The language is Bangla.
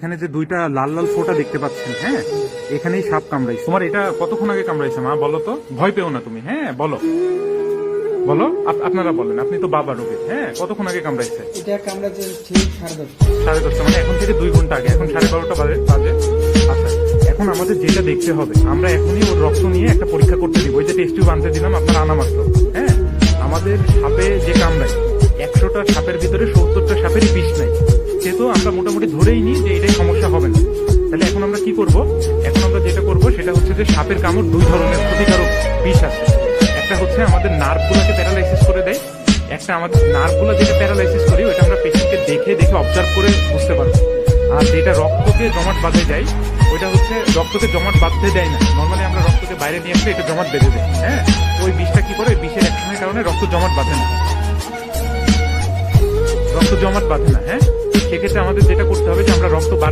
এখানে যে দুইটা লাল লাল ফোঁটা দেখতে পাচ্ছেন, হ্যাঁ, এখানেই সাপ কামড়াইছে। তোমার এটা কতক্ষণ আগে কামড়াইছে মা, বলো তো? ভয় পেও না তুমি, হ্যাঁ, বলো বলো। আপনারা বলেন, আপনি তো বাবা রোগী, হ্যাঁ, কতক্ষণ আগে কামড়াইছে? এটা কামড়াতে ঠিক 10:30। 10:30, মানে এখন থেকে 2 ঘন্টা আগে, এখন 12:30 বাজে। আচ্ছা, এখন আমাদের যেটা দেখতে হবে, আমরা এখনই ওর রক্ত নিয়ে একটা পরীক্ষা করতে দিব। ওই যে টেস্ট টিউব আনতে দিলাম আপনার আনা মাত্র, হ্যাঁ। আমাদের সাপে যে কামড়ায় 100টা সাপের ভিতরে 70টা সাপেরই বিষ নাই, সেহেতু আমরা মোটামুটি ধরেই নিই যে এটাই সমস্যা হবে না। তাহলে এখন আমরা কি করব? এখন আমরা যেটা করব সেটা হচ্ছে যে সাপের কামড় 2 ধরনের ক্ষতিকারক বিষ আছে। একটা হচ্ছে আমাদের নার্ভগুলোকে প্যারালাইসিস করে দেয়, একটা আমাদের নার্ভগুলো যেটা প্যারালাইসিস করি ওইটা আমরা পেশেন্টকে দেখে অবজার্ভ করে বুঝতে পারবো। আর যেটা রক্তকে জমাট বাঁধে যায় ওইটা হচ্ছে রক্তকে জমাট বাঁধতে দেয় না। নর্মালি আমরা রক্তকে বাইরে নিয়ে আসলে এটা জমাট বেঁধে দেয়, হ্যাঁ। ওই বিষটা কি করে, বিষের অ্যাকশনের কারণে রক্ত জমাট বাঁধে না, হ্যাঁ। সেক্ষেত্রে আমাদের যেটা করতে হবে যে আমরা রক্ত